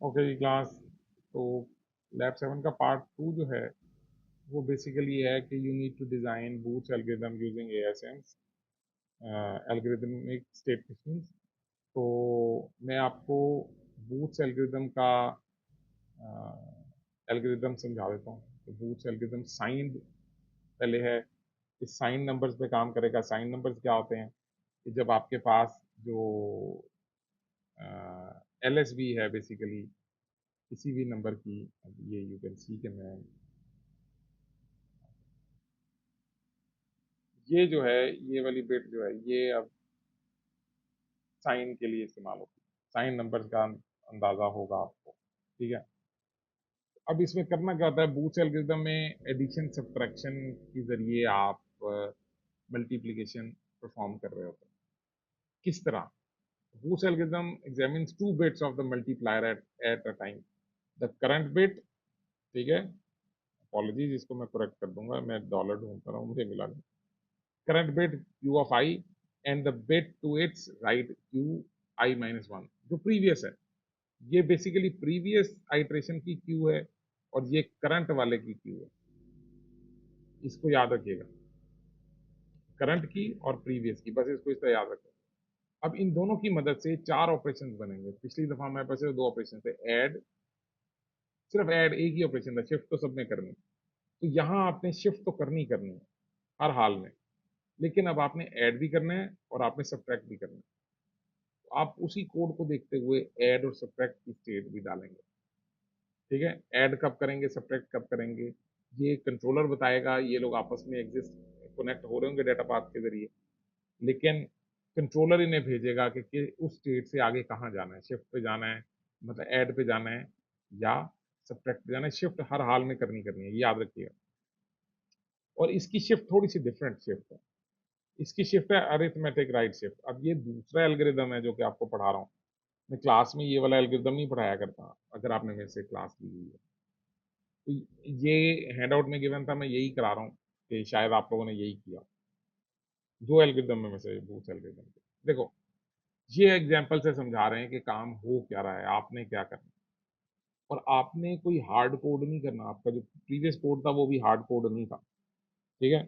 Okay जी class. तो lab 7 का part 2 जो है वो बेसिकली है कि you need to design Booth's algorithm using ASMs, algorithmic state machines. तो मैं आपको बूट्स एल्गोरिदम का एल्गोरिदम समझा देता हूँ। तो बूट्स एल्गोरिदम साइंड पहले है। इस साइन नंबर्स पे काम करेगा। साइन नंबर्स क्या होते हैं कि जब आपके पास जो एलएसबी है बेसिकली किसी भी नंबर की, अब ये यू कैन सी कि मैं ये जो है ये वाली बिट जो है ये अब साइन के लिए इस्तेमाल होती है। साइन नंबर्स का अंदाजा होगा आपको, ठीक है। अब इसमें करना क्या होता है, बूच एल्गोरिथम में एडिशन सब्ट्रैक्शन के जरिए आप मल्टीप्लिकेशन परफॉर्म कर रहे होते हैं। किस तरह? Booth's algorithm examines two bits of the multiplier at a time. The current bit, ठीक है, अपॉलॉजीज, इसको मैं करेक्ट कर दूंगा, मैं डॉलर ढूंढता रहा हूँ, मुझे मिला नहीं। Current bit q of I and the bit to its right q I minus one, जो प्रीवियस है। ये बेसिकली प्रीवियस आइट्रेशन की q है और ये करंट वाले की q है। इसको याद रखिएगा, करंट की और प्रीवियस की, बस इसको इस तरह याद रखें। अब इन दोनों की मदद से चार ऑपरेशन बनेंगे। पिछली दफा हमारे पास दो ऑपरेशन थे, ऐड, सिर्फ ऐड एक ही ऑपरेशन था, शिफ्ट तो सबने करनी। तो यहाँ आपने शिफ्ट तो करनी करनी है हर हाल में, लेकिन अब आपने ऐड भी करना है और आपने सब्ट्रैक्ट भी करना है। तो आप उसी कोड को देखते हुए ऐड और सब्ट्रैक्ट की स्टेट भी डालेंगे, ठीक है। ऐड कब करेंगे, सब्ट्रैक्ट कब करेंगे, ये कंट्रोलर बताएगा। ये लोग आपस में एग्जिस्ट कनेक्ट हो रहे होंगे डेटा पाथ के जरिए, लेकिन कंट्रोलर इन्हें भेजेगा कि उस स्टेट से आगे कहाँ जाना है, शिफ्ट पे जाना है, मतलब ऐड पे जाना है, या सब्ट्रैक्ट पे जाना है। शिफ्ट हर हाल में करनी करनी है, ये याद रखिएगा। और इसकी शिफ्ट थोड़ी सी डिफरेंट शिफ्ट है। इसकी शिफ्ट है अरिथमेटिक राइट शिफ्ट। अब ये दूसरा एल्गोरिदम है जो कि आपको पढ़ा रहा हूँ मैं। क्लास में ये वाला एल्गोरिदम नहीं पढ़ाया करता, अगर आपने मेरे से क्लास ली हुई है तो। ये हैंड आउट में गिवन था, मैं यही करा रहा हूँ कि शायद आप लोगों ने यही किया। दो एल्गोरिदम में से बूथ एल्गोरिदम के देखो, ये एग्जाम्पल से समझा रहे हैं कि काम हो क्या रहा है, आपने क्या करना। और आपने कोई हार्ड कोड नहीं करना, आपका जो प्रीवियस कोड था वो भी हार्ड कोड नहीं था, ठीक है।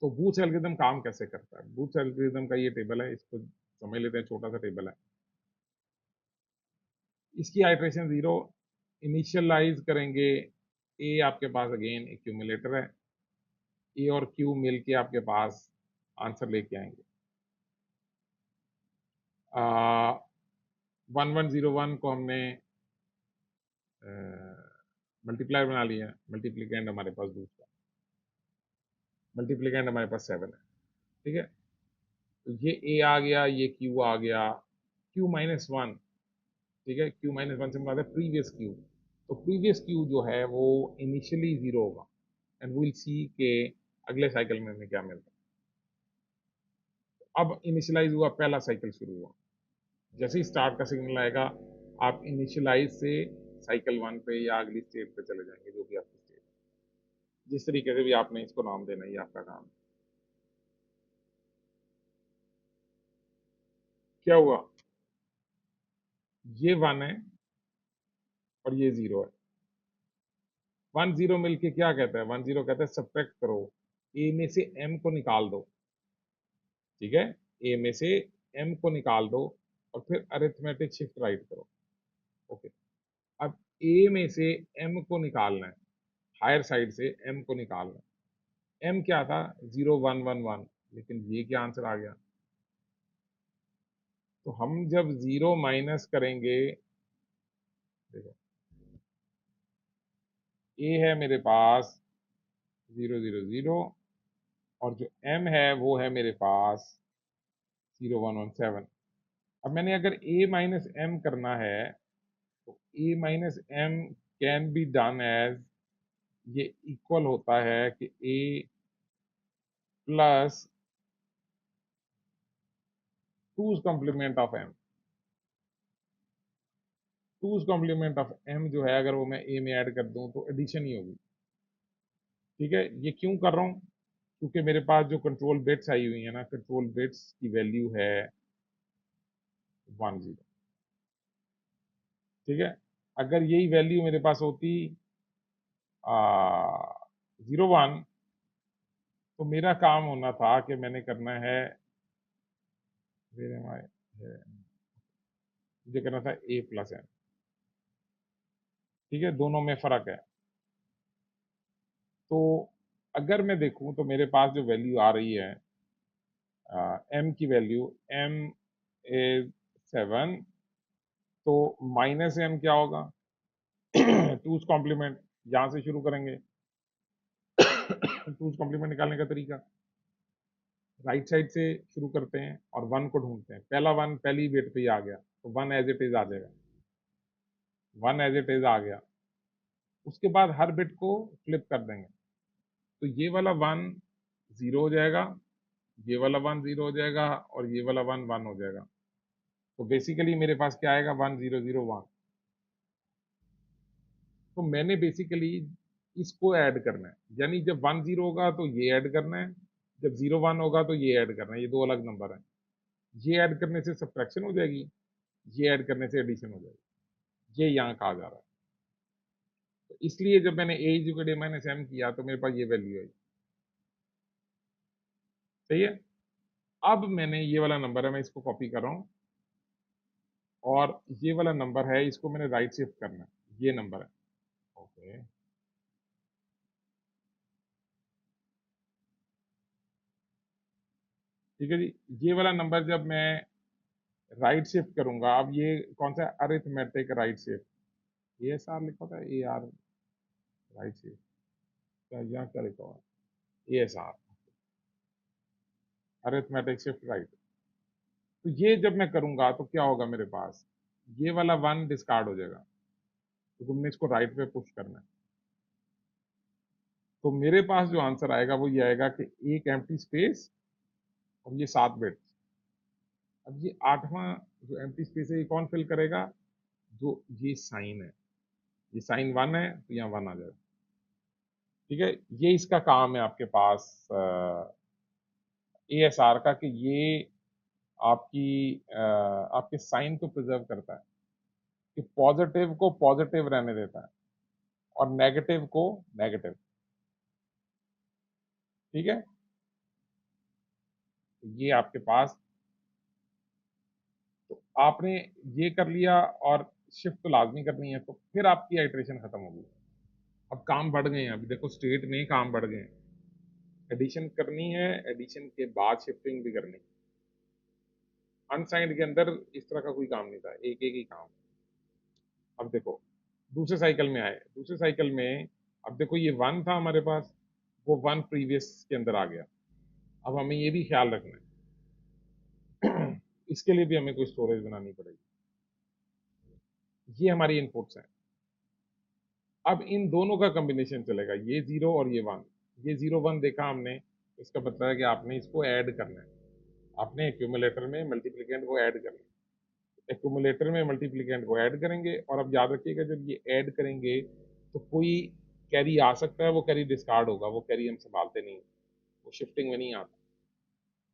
तो बूथ एल्गोरिदम काम कैसे करता है? बूथ एल्गोरिदम का ये टेबल है, इसको समझ लेते हैं, छोटा सा टेबल है। इसकी आइट्रेशन जीरो, इनिशियलाइज करेंगे। ए आपके पास अगेन एक्यूमुलेटर है, ए और क्यू मिल के आपके पास आंसर लेके आएंगे। 1101 को हमने मल्टीप्लाई बना लिया, मल्टीप्लीकेंड हमारे पास दूसरा, मल्टीप्लीकेंड हमारे पास 7 है, ठीक है। तो ये ए आ गया, ये क्यू आ गया, क्यू माइनस वन, ठीक है। क्यू माइनस वन से मतलब प्रीवियस क्यू। तो प्रीवियस क्यू जो है वो इनिशियली जीरो होगा, एंड विल सी के अगले साइकिल में हमें क्या मिलता है। अब इनिशियलाइज हुआ, पहला साइकिल शुरू हुआ। जैसे ही स्टार्ट का सिग्नल आएगा, आप इनिशियलाइज से साइकिल वन पे या अगली स्टेट पे चले जाएंगे, जो कि आपकी स्टेट। जिस तरीके से भी आपने इसको नाम देना, ये आपका काम है। क्या हुआ, ये वन है और ये जीरो है। वन जीरो मिलके क्या कहता है, वन जीरो कहता है सब्ट्रैक्ट करो, ए में से एम को निकाल दो, ठीक है। ए में से एम को निकाल दो और फिर अरिथमेटिक शिफ्ट राइट करो, ओके। अब ए में से एम को निकालना है, हायर साइड से एम को निकालना है। एम क्या था, 0111, लेकिन ये क्या आंसर आ गया। तो हम जब जीरो माइनस करेंगे, देखो ए है मेरे पास 000, और जो एम है वो है मेरे पास 0117। अब मैंने अगर ए माइनस एम करना है, तो A minus M can be done as, ये इक्वल होता है कि A plus two's complement of M. Two's complement of M जो है, अगर वो मैं ए में ऐड कर दूं तो एडिशन ही होगी, ठीक है। ये क्यों कर रहा हूं, क्योंकि मेरे पास जो कंट्रोल बिट्स आई हुई है ना, कंट्रोल बिट्स की वैल्यू है 10। ठीक है, अगर यही वैल्यू मेरे पास होती 01, तो मेरा काम होना था कि मैंने करना है, मुझे करना था a प्लस एन। ठीक है, दोनों में फर्क है। तो अगर मैं देखूं तो मेरे पास जो वैल्यू आ रही है, m की वैल्यू, m इज 7, तो माइनस m क्या होगा? टूज कॉम्प्लीमेंट, यहां से शुरू करेंगे। टूज कॉम्प्लीमेंट निकालने का तरीका, राइट साइड से शुरू करते हैं और वन को ढूंढते हैं। पहला वन पहली बिट पे ही आ गया, तो वन एज इट इज आ जाएगा, वन एज इट इज आ गया। उसके बाद हर बिट को फ्लिप कर देंगे, तो ये वाला वन जीरो हो जाएगा, ये वाला वन जीरो हो जाएगा, और ये वाला वन वन हो जाएगा। तो बेसिकली मेरे पास क्या आएगा? 1001। तो मैंने बेसिकली इसको ऐड करना है, यानी जब 10 होगा तो ये ऐड करना है, जब 01 होगा तो ये ऐड करना है। ये दो अलग नंबर है, ये ऐड करने से सब्ट्रैक्शन हो जाएगी, ये ऐड करने से एडिशन हो जाएगी। ये यहाँ कहा जा रहा है। तो इसलिए जब मैंने A is equal to minus M किया तो मेरे पास ये वैल्यू आई। सही है। अब मैंने ये वाला नंबर है, मैं इसको कॉपी कर रहा हूँ, और ये वाला नंबर है, इसको मैंने राइट शिफ्ट करना है, ये नंबर है। ओके, ठीक है जी। ये वाला नंबर जब मैं राइट शिफ्ट करूंगा, अब ये कौन सा? Arithmetic right shift, A S R लिखा था, ए आर राइट शिफ्ट, क्या यहाँ क्या लिखा हुआ? A S R, arithmetic shift right. तो ये जब मैं करूंगा तो क्या होगा मेरे पास? ये वाला वन डिस्कार्ड हो जाएगा, तो तुमने इसको राइट पे पुश करना है। तो मेरे पास जो आंसर आएगा वो ये आएगा कि एक एम्प्टी स्पेस और ये 7 बिट्स। अब ये 8वां जो एम्प्टी स्पेस है, ये कौन फिल करेगा? जो ये साइन है, ये साइन 1 है, तो यहाँ 1 आ जाएगा। ठीक है, ये इसका काम है आपके पास ए एस आर का, कि ये आपकी आपके साइन को प्रिजर्व करता है, कि पॉजिटिव को पॉजिटिव रहने देता है और नेगेटिव को नेगेटिव। ठीक है, तो ये आपके पास, तो आपने ये कर लिया, और शिफ्ट तो लाजमी करनी है, तो फिर आपकी आइट्रेशन खत्म होगी। अब काम बढ़ गए हैं, अभी देखो स्टेट में काम बढ़ गए हैं। एडिशन करनी है, एडिशन के बाद शिफ्टिंग भी करनी है। अनसाइंड के अंदर इस तरह का कोई काम नहीं था, एक एक ही काम। अब देखो दूसरे साइकिल में आए, दूसरे साइकिल में अब देखो ये वन था हमारे पास, वो वन प्रीवियस के अंदर आ गया। अब हमें ये भी ख्याल रखना है, इसके लिए भी हमें कोई स्टोरेज बनानी पड़ेगी। ये हमारी इनपुट्स हैं। अब इन दोनों का कॉम्बिनेशन चलेगा, ये जीरो और ये वन। ये जीरो वन देखा हमने, इसका मतलब है कि आपने इसको ऐड करना है, आपने एक्यूमुलेटर में मल्टीप्लिकेंट को ऐड करना है। एक्यूमुलेटर में मल्टीप्लिकेंट को ऐड करेंगे, और अब याद रखिएगा जब ये ऐड करेंगे तो कोई कैरी आ सकता है, वो कैरी डिस्कार्ड होगा, वो कैरी हम संभालते नहीं, वो शिफ्टिंग में नहीं आता।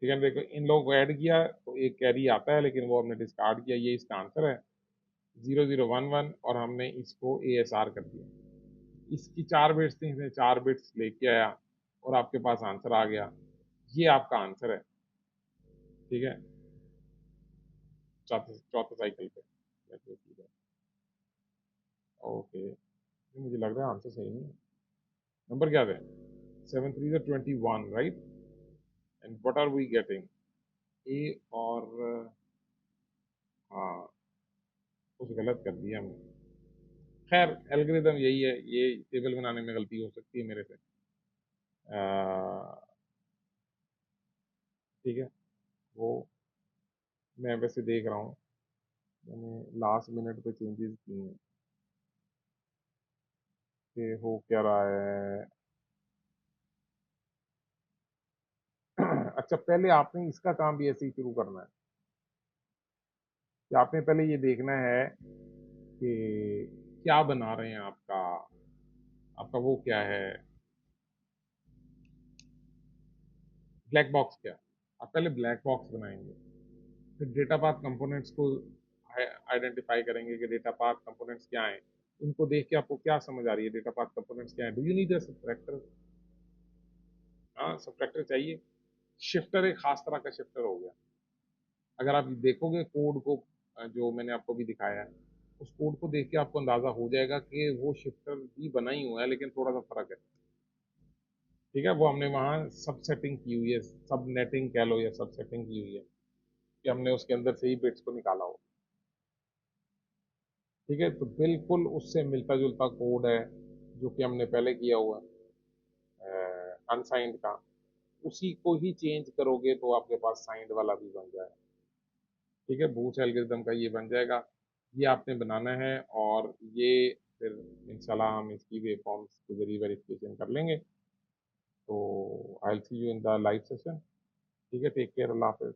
ठीक है, देखो इन लोगों को ऐड किया तो एक कैरी आता है, लेकिन वो हमने डिस्कार्ड किया, ये इसका आंसर है 0011, और हमने इसको ए एस आर कर दिया। इसकी 4 बिट्स थी, इसने 4 बिट्स लेके आया और आपके पास आंसर आ गया। ये आपका आंसर है। ठीक है, चौथे चौथे साइकिल पे। ओके, मुझे लग रहा है आंसर सही नहीं है। नंबर क्या थे? 7 3 21, right? And what are we getting? A और हाँ, कुछ गलत कर दिया हमने। खैर एल्गोरिदम यही है, ये टेबल बनाने में गलती हो सकती है मेरे से। ठीक है, वो मैं वैसे देख रहा हूँ, मैंने लास्ट मिनट पे चेंजेस किए हैं कि हो क्या रहा है। अच्छा, पहले आपने इसका काम भी ऐसे ही शुरू करना है, कि आपने पहले ये देखना है कि क्या बना रहे हैं आपका, आपका वो क्या है, ब्लैक बॉक्स क्या। आप पहले ब्लैक बॉक्स बनाएंगे, फिर डेटा पाथ कंपोनेंट्स को आइडेंटिफाई करेंगे कि डेटा पाथ कंपोनेंट्स क्या हैं। इनको देख के आपको क्या समझ आ रही है डेटा पाथ कंपोनेंट्स क्या है? Do you need a subtractor? हाँ, सब्ट्रैक्टर चाहिए। शिफ्टर एक खास तरह का शिफ्टर हो गया। अगर आप देखोगे कोड को, जो मैंने आपको भी दिखाया है, उस कोड को देख के आपको अंदाजा हो जाएगा कि वो शिफ्टर भी बना ही हुआ है, लेकिन थोड़ा सा फर्क है। ठीक है, वो हमने वहाँ सब सेटिंग की हुई है, सब नेटिंग कह लो या सब सेटिंग की हुई है कि हमने उसके अंदर से ही बिट्स को निकाला हो। ठीक है, तो बिल्कुल उससे मिलता जुलता कोड है जो कि हमने पहले किया हुआ है अनसाइंड का। उसी को ही चेंज करोगे तो आपके पास साइंड वाला भी बन जाए। ठीक है, बूच एल्गोरिदम का ये बन जाएगा। ये आपने बनाना है, और ये फिर इंशाल्लाह हम इसकी वेव फॉर्म्स के जरिए वेरिफिकेशन कर लेंगे। तो I will see you in the live session. ठीक है, टेक केयर, अल्लाह हाफिज।